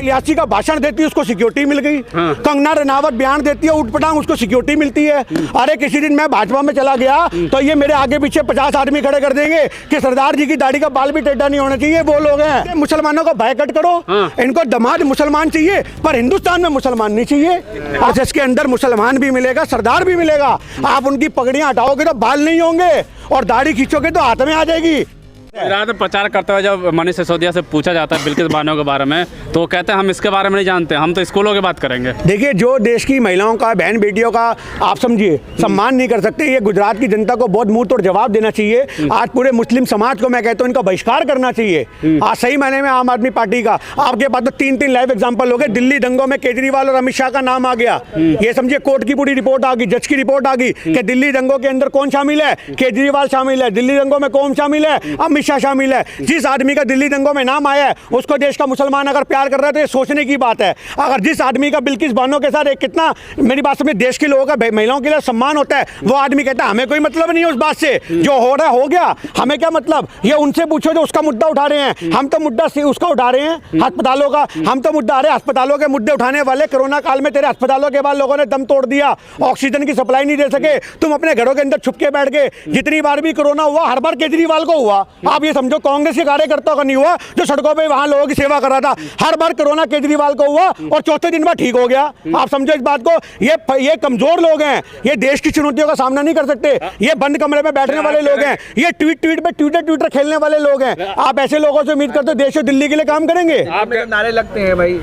इलियासी का भाषण देती है उसको सिक्योरिटी मिल गई। कंगना रनावत बयान देती है उठपटांग उसको सिक्योरिटी मिलती है। अरे किसी दिन मैं भाजपा में चला गया तो ये मेरे आगे पीछे 50 आदमी खड़े कर देंगे कि सरदार जी की दाढ़ी का बाल भी टेढ़ा नहीं होना चाहिए। वो लोग हैं मुसलमानों को बायकॉट करो, इनको दमाद मुसलमान चाहिए पर हिंदुस्तान में मुसलमान नहीं चाहिए। आज इसके अंदर मुसलमान भी मिलेगा, सरदार भी मिलेगा। आप उनकी पगड़ियां हटाओगे तो बाल नहीं होंगे और दाढ़ी खींचोगे तो हाथ में आ जाएगी। रात प्रचार करते हुए जब मनीष सिसोदिया से पूछा जाता है बिल्किस बानो के बारे में तो कहते हैं हम इसके बारे में नहीं जानते, हम तो स्कूलों की बात करेंगे। देखिए जो देश की महिलाओं का, बहन बेटियों का आप समझिए सम्मान नहीं कर सकते, ये गुजरात की जनता को बहुत मुंह तोड़ जवाब देना चाहिए। आज पूरे मुस्लिम समाज को मैं कहता हूँ इनका बहिष्कार करना चाहिए आज सही मायने में। आम आदमी पार्टी का आपके पास तो 3 लाइव एग्जाम्पल हो गए। दिल्ली दंगों में केजरीवाल और अमित शाह का नाम आ गया। ये समझिए कोर्ट की पूरी रिपोर्ट आ गई, जज की रिपोर्ट आ गई कि दिल्ली दंगों के अंदर कौन शामिल है, केजरीवाल शामिल है। दिल्ली दंगों में कौन शामिल है, अमित शाह शामिल है। जिस आदमी का दिल्ली दंगों में नाम आया है उसको देश का मुसलमान अगर प्यार कर रहा है तो ये सोचने की बात है। अगर जिस आदमी का बिल्किस बानो के साथ एक कितना मेरी बात समझे देश के लोगों का महिलाओं के लिए सम्मान होता है, वो आदमी कहता है हमें कोई मतलब नहीं है उस बात से, जो हो रहा है हो गया, हमें क्या मतलब। ये उनसे पूछो जो उसका मुद्दा उठा रहे हैं, हम तो मुद्दा उसका उठा रहे हैं अस्पतालों का। हम तो मुद्दा आ रहे हैं अस्पतालों के मुद्दे उठाने वाले। कोरोना काल में तेरे अस्पतालों के बाद लोगों ने दम तोड़ दिया, ऑक्सीजन की सप्लाई नहीं दे सके, तुम अपने घरों के अंदर छुप के बैठ गए। जितनी बार भी कोरोना हुआ हर बार केजरीवाल को हुआ। आप ये समझो कांग्रेस के कार्यकर्ताओं का नहीं हुआ जो सड़कों पे वहां लोगों की सेवा कर रहा था, हर बार कोरोना केजरीवाल को हुआ और चौथे दिन बाद ठीक हो गया। आप समझो इस बात को। ये कमजोर लोग हैं, ये देश की चुनौतियों का सामना नहीं कर सकते, ये बंद कमरे में बैठने वाले लोग हैं, ये ट्वीट पे ट्विटर खेलने वाले लोग हैं। आप ऐसे लोगों से उम्मीद करते हो देश और दिल्ली के लिए काम करेंगे? आप नारे लगते हैं भाई।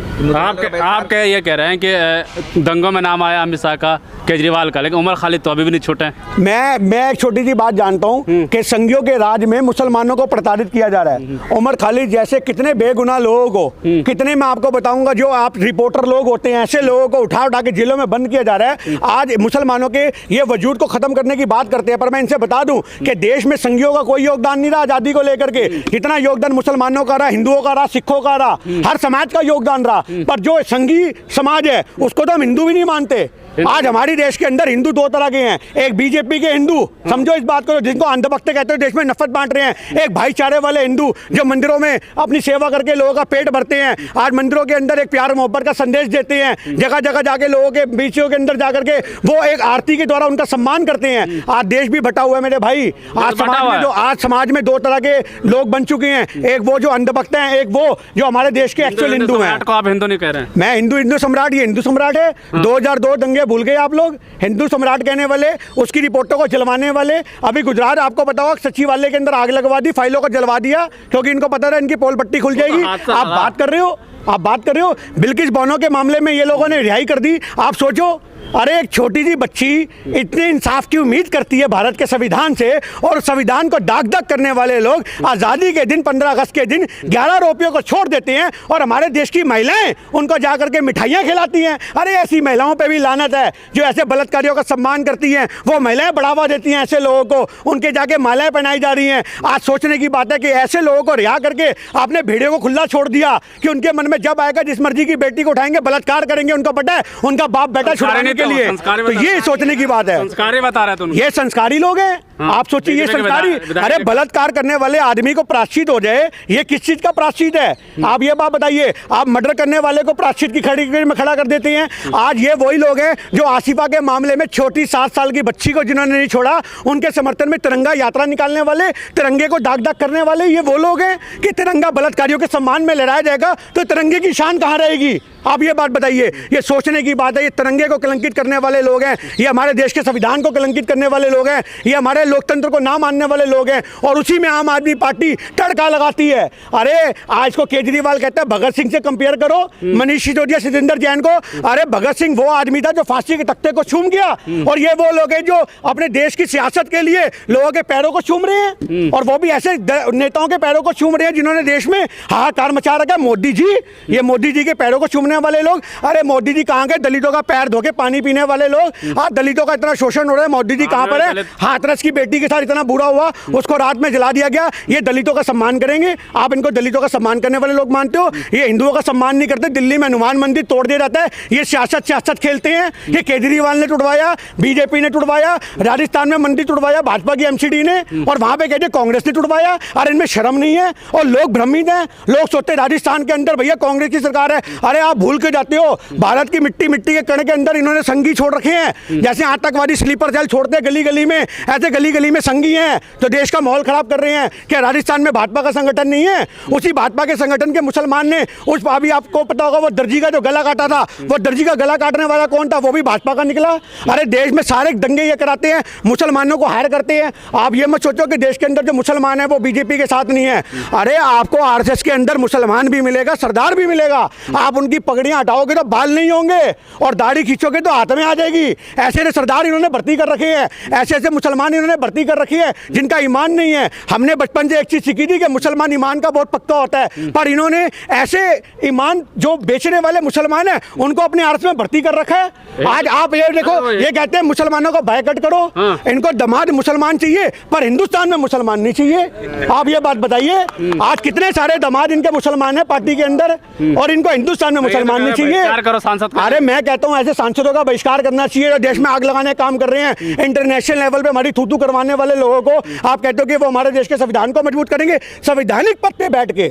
आप ये कह रहे हैं कि दंगों में नाम आया अमित शाह का, केजरीवाल का, लेकिन उमर खालिद तो अभी भी नहीं छूटे। मैं एक छोटी सी बात जानता हूं कि संघियों के राज में मुसलमानों को प्रताड़ित किया जा रहा है। उमर खालिद जैसे कितने बेगुनाह लोगों को, कितने मैं आपको बताऊंगा जो आप रिपोर्टर लोग होते हैं, ऐसे लोगों को उठा के जेलों में बंद किया जा रहा है। आज मुसलमानों के ये वजूद को खत्म करने की बात करते हैं, पर मैं इनसे बता दूं कि देश में संघियों का कोई योगदान नहीं रहा आजादी को लेकर के। जितना योगदान मुसलमानों का रहा, हिंदुओं का रहा, सिखों का रहा, हर समाज का योगदान रहा। पर जो संघी समाज है उसको तो हम हिंदू भी नहीं मानते। आज हमारी देश के अंदर हिंदू 2 तरह के हैं, एक बीजेपी के हिंदू, समझो इस बात को, जिनको अंधभक्त कहते हैं, देश में नफरत बांट रहे हैं। एक भाईचारे वाले हिंदू जो मंदिरों में अपनी सेवा करके लोगों का पेट भरते हैं, आज मंदिरों के अंदर एक प्यार मोहब्बत का संदेश देते हैं, जगह जगह जाके लोगों के बीचों के अंदर जाकर के वो एक आरती के द्वारा उनका सम्मान करते हैं। आज देश भी बटा हुआ है मेरे भाई। आज समाज में 2 तरह के लोग बन चुके हैं, एक वो जो अंधभक्त हैं, एक वो जो हमारे देश के एक्चुअल हिंदू हैं। आप हिंदू नहीं कह रहे हैं? मैं हिंदू सम्राट, ये हिंदू सम्राट है। 2002 दंगे भूल गए आप लोग, हिंदू सम्राट कहने वाले, उसकी रिपोर्टों को जलवाने वाले। अभी गुजरात आपको बताओ सचिवालय के अंदर आग लगवा दी, फाइलों को जलवा दिया क्योंकि इनको पता था इनकी पोल पट्टी खुल जाएगी। आप बात कर रहे हो बिल्किस बानो के मामले में ये लोगों ने रिहाई कर दी। आप सोचो, अरे एक छोटी सी बच्ची इतने इंसाफ की उम्मीद करती है भारत के संविधान से, और संविधान को दाग करने वाले लोग आज़ादी के दिन 15 अगस्त के दिन 11 रुपयों को छोड़ देते हैं और हमारे देश की महिलाएं उनको जाकर के मिठाइयाँ खिलाती हैं। अरे ऐसी महिलाओं पे भी लानत है जो ऐसे बलात्कारियों का सम्मान करती हैं, वो महिलाएं बढ़ावा देती हैं ऐसे लोगों को, उनके जाके मालाएं पहनाई जा रही हैं। आज सोचने की बात है कि ऐसे लोगों को रिहा करके आपने भेड़ियों को खुला छोड़ दिया कि उनके मन में जब आएगा जिस मर्जी की बेटी को उठाएंगे, बलात्कार करेंगे, उनको पता है उनका बाप बेटा छुड़ाने के लिए। तो ये सोचने की बात है। संस्कारी बता रहे थे, ये संस्कारी लोग हैं। आप सोचिए ये संस्कारी, अरे बलात्कार करने वाले आदमी को प्रायश्चित हो जाए, ये किस चीज का प्रायश्चित है? आप ये बात बताइए। आप मर्डर करने वाले को प्रायश्चित की खड़ी में खड़ा कर देते हैं। आज ये वही लोग हैं जो आसिफा के मामले में छोटी 7 साल की बच्ची को जिन्होंने नहीं छोड़ा, उनके समर्थन में तिरंगा यात्रा निकालने वाले, तिरंगे को दाग करने वाले, ये वो लोग हैं कि तिरंगा बलात्कारियों के सम्मान में लहराया जाएगा तो तिरंगे की शान कहाँ रहेगी? आप ये बात बताइए। ये सोचने की बात है। ये तिरंगे को कलंकित करने वाले लोग हैं, ये हमारे देश के संविधान को कलंकित करने वाले लोग हैं, ये हमारे लोकतंत्र को ना मानने वाले लोग हैं, और उसी में आम आदमी पार्टी तड़का लगाती है। अरे आज को केजरीवाल कहता है भगत सिंह से कंपेयर करो, मनीष सिसोदिया, सतेंद्र जैन को। अरे भगत सिंह वो आदमी था जो फांसी के तख्ते को चूम गया, और ये वो लोग हैं जो अपने देश की सियासत के लिए लोगों के पैरों को चूम रहे हैं, और वो भी ऐसे नेताओं के पैरों को चूम रहे हैं जिन्होंने देश में हाहाकार मचा रखा है। मोदी जी, ये मोदी जी के पैरों को चूमने वाले लोग। अरे मोदी जी कहाँ गए? दलितों का पैर धो के पानी पीने वाले लोग। आज दलितों का इतना शोषण हो रहा है, मोदी जी कहाँ पर है? हाथरस की बेटी के साथ इतना बुरा हुआ, उसको रात में जला दिया गया। ये दलितों का सम्मान करेंगे? आप इनको दलितों का सम्मान करने वाले लोग मानते हो? ये हिंदुओं का सम्मान नहीं करते। दिल्ली में हनुमान मंदिर तोड़ दिया जाता है, ये सियासत खेलते हैं। ये केजरीवाल ने टुटवाया, बीजेपी ने टुटवाया, राजस्थान में मंदिर टुटवाया भाजपा की एमसीडी ने, और वहां पे कहते कांग्रेस ने टुटवाया। अरे इनमें शर्म नहीं है? और लोग भ्रमित हैं, लोग सोचते राजस्थान के अंदर भैया कांग्रेस की सरकार है। अरे आप भूल के जाते हो, भारत की मिट्टी के कण के अंदर इन्होंने संघी छोड़ रखे हैं। जैसे आतंकवादी स्लीपर सेल छोड़ते हैं गली गली में, ऐसे गली गली में संघी हैं तो देश का माहौल खराब कर रहे हैं। क्या राजस्थान में भाजपा का संगठन नहीं है? उसी भाजपा के संगठन के मुसलमान ने उस, अभी आपको पता होगा, वो दर्जी का जो गला काटा था, वो दर्जी का गला काटने वाला कौन था? वो भी भाजपा का निकला। अरे देश में सारे दंगे ये कराते हैं, मुसलमानों को हायर करते हैं। आप ये मत सोचो कि देश के अंदर जो मुसलमान है वो बीजेपी के साथ नहीं है। अरे आपको आरएसएस के अंदर मुसलमान भी मिलेगा, सरदार भी मिलेगा। आप उनकी पगड़ियां हटाओगे तो बाल नहीं होंगे, और दाढ़ी खींचोगे तो हाथ में आ जाएगी। ऐसे ऐसे सरदार इन्होंने भर्ती कर रखे हैं, ऐसे ऐसे मुसलमान इन्होंने भर्ती कर रखी है जिनका ईमान नहीं है। हमने बचपन से एक चीज सीखी थी कि मुसलमान ईमान का बहुत पक्का होता है, पर इन्होंने ऐसे ईमान जो बेचने वाले मुसलमान हैं उनको अपने आरएस में भर्ती कर रखा है। आज आप ये देखो, ये कहते हैं मुसलमानों को बायकॉट करो, इनको दामाद मुसलमान चाहिए पर हिंदुस्तान में मुसलमान नहीं चाहिए। आप ये बात बताइए, आज कितने सारे दामाद इनके मुसलमान हैं पार्टी के अंदर, और इनको हिंदुस्तान में मुसलमान नहीं चाहिए। करो सांसद। अरे मैं कहता हूँ ऐसे सांसदों का बहिष्कार करना चाहिए जो देश में आग लगाने का काम कर रहे हैं। इंटरनेशनल लेवल पे हमारी थू करवाने वाले लोगों को आप कहते हो कि वो हमारे देश के संविधान को मजबूत करेंगे। संवैधानिक पद पे बैठ के,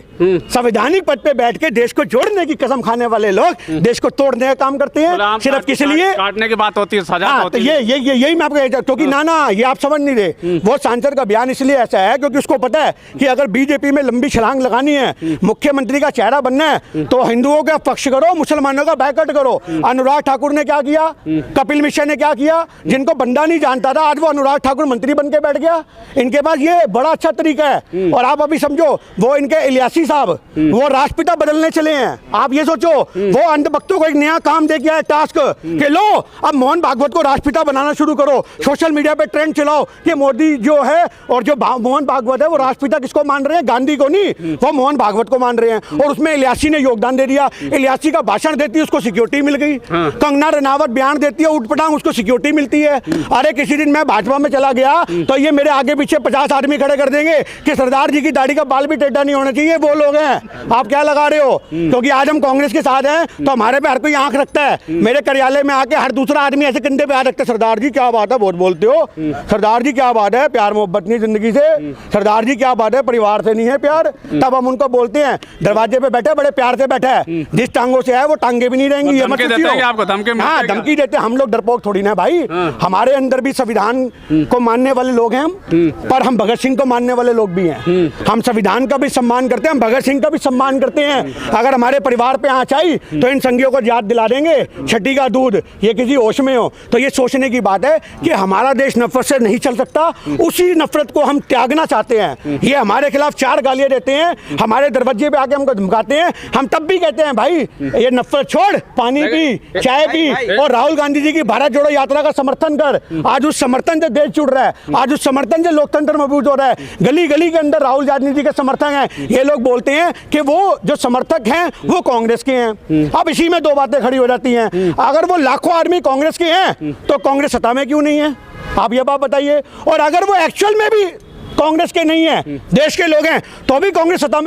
संवैधानिक पद पे बैठ के देश को जोड़ने की कसम खाने वाले लोग देश को तोड़ने का काम करते हैं, सिर्फ किस लिए? काटने की बात होती है, सजा होती है। यही मैं आपको कहता हूं, क्योंकि ना ये आप समझ नहीं रहे। वो सांसद का बयान इसलिए ऐसा है क्योंकि उसको पता है कि अगर बीजेपी में लंबी छलांग लगानी है, मुख्यमंत्री का चेहरा बनना है, तो हिंदुओं का पक्ष करो, मुसलमानों का बायकॉट करो। अनुराग ठाकुर ने क्या किया, कपिल मिश्रा ने क्या किया, जिनको बंदा नहीं जानता था आज वो अनुराग ठाकुर मंत्री बन के बैठ गया। इनके पास ये बड़ा अच्छा तरीका है। और आप अभी समझो, वो इनके इलियासी साहब वो राष्ट्रपिता बदलने चले हैं। आप ये सोचो, वो अंधभक्तों को एक नया काम दे के आए, टास्क कि लो अब मोहन भागवत को राष्ट्रपिता बनाना शुरू करो, सोशल मीडिया पे ट्रेंड चलाओ कि मोदी जो है और जो मोहन भागवत है वो राष्ट्रपिता किसको मान रहे हैं? गांधी को नहीं, वो मोहन भागवत को मान रहे हैं। और उसमें इलियासी ने योगदान दे दिया। इलियासी का भाषण देती है, उसको सिक्योरिटी मिल गई। कंगना रनावत बयान देती है उठपटांग, उसको सिक्योरिटी मिलती है। अरे किसी दिन मैं भाजपा में चला गया तो ये मेरे आगे पीछे 50 आदमी खड़े कर देंगे कि सरदार जी की दाढ़ी का बाल भी टेढ़ा नहीं होना चाहिए। वो लोग हैं, आप क्या लगा रहे हो? क्योंकि आज हम कांग्रेस के साथ हैं तो हमारे पे हर कोई आंख रखता है। मेरे कार्यालय में आके हर दूसरा आदमी ऐसे कंधे पे हाथ रखता है, सरदार जी क्या बात है, बहुत बोलते हो, सरदार जी क्या बात है, प्यार मोहब्बत नहीं जिंदगी से, सरदार जी क्या बात है, परिवार से नहीं है प्यार। तब हम उनको बोलते हैं, दरवाजे पे बैठे बड़े प्यार से बैठा है, जिस टांगों से है वो टांगे भी नहीं रहेंगी। धमकी देते हैं। हम लोग डरपोक थोड़ी ना भाई, हमारे अंदर भी संविधान को मानने वाले लोग हैं हम, पर हम भगत सिंह को मानने वाले लोग भी हैं। हम संविधान का भी सम्मान करते हैं, हम भगत सिंह का भी सम्मान करते हैं। अगर हमारे परिवार पे आँच आई तो इन संगियों को याद दिला देंगे छठी का दूध, ये किसी होश में हो। तो ये सोचने की बात है कि हमारा देश नफरत से नहीं चल सकता, उसी नफरत को हम त्यागना चाहते हैं। ये हमारे खिलाफ 4 गालियां देते हैं, हमारे दरवाजे पे आके हमको धमकाते हैं, हम तब भी कहते हैं भाई ये नफरत छोड़, पानी पी, चाय पी, और राहुल गांधी जी की भारत जोड़ो यात्रा का समर्थन कर। आज उस समर्थन से देश जुड़ रहा है, आज उस समर्थन से लोकतंत्र मजबूत हो रहा है। गली गली के अंदर राहुल गांधी जी के समर्थक हैं। ये लोग बोलते हैं कि वो जो समर्थक हैं वो कांग्रेस के हैं। अब इसी में 2 बातें खड़ी हो जाती हैं। अगर वो लाखों आदमी कांग्रेस के हैं तो कांग्रेस सत्ता में क्यों नहीं है? आप ये बात बताइए। और अगर वो एक्चुअल में भी कांग्रेस के नहीं है, देश के लोग हैं, तो भी कांग्रेस सत्ता में